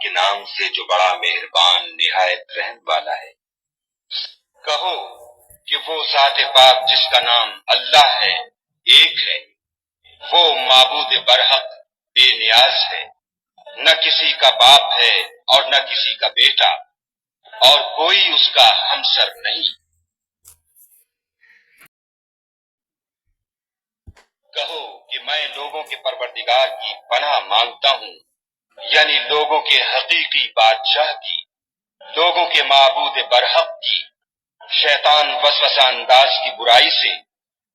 کے نام سے جو بڑا مہربان نہایت رحم والا ہے۔ کہو کہ وہ ذات پاک جس کا نام اللہ ہے ایک ہے، وہ معبود برحق بے نیاز ہے، نہ کسی کا باپ ہے اور نہ کسی کا بیٹا، اور کوئی اس کا ہمسر نہیں۔ کہو کہ میں لوگوں کے پروردگار کی پناہ مانگتا ہوں، یعنی لوگوں کے حقیقی بادشاہ کی، لوگوں کے معبود برحق کی، شیطان وسوسہ انداز کی برائی سے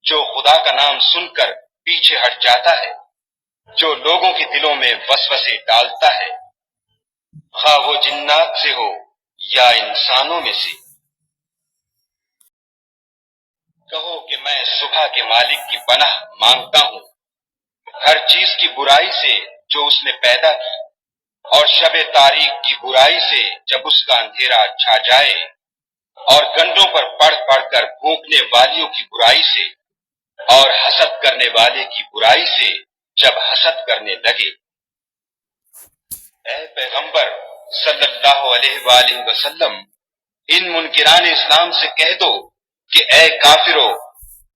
جو خدا کا نام سن کر پیچھے ہٹ جاتا ہے، جو لوگوں کے دلوں میں وسوسے ڈالتا ہے، خواہ وہ جنات سے ہو یا انسانوں میں سے۔ کہو کہ میں صبح کے مالک کی پناہ مانگتا ہوں، ہر چیز کی برائی سے جو اس نے پیدا کی، اور شب تاریک کی برائی سے جب اس کا اندھیرا چھا جائے، اور گنڈوں پر پڑھ پڑھ کر پھونکنے والیوں کی برائی سے، اور حسد کرنے والے کی برائی سے جب حسد کرنے لگے۔ اے پیغمبر صلی اللہ علیہ وآلہ وسلم، ان منکران اسلام سے کہہ دو کہ اے کافرو،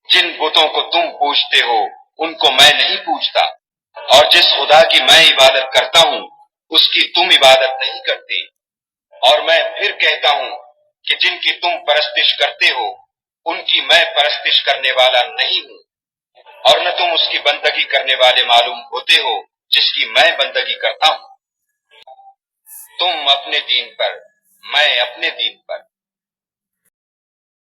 جن بتوں کو تم پوجتے ہو ان کو میں نہیں پوجتا، اور جس خدا کی میں عبادت کرتا ہوں اس کی تم عبادت نہیں کرتے، اور میں پھر کہتا ہوں کہ جن کی تم پرستش کرتے ہو ان کی میں پرستش کرنے والا نہیں ہوں، اور نہ تم اس کی بندگی کرنے والے معلوم ہوتے ہو جس کی میں بندگی کرتا ہوں۔ تم اپنے دین پر، میں اپنے دین پر۔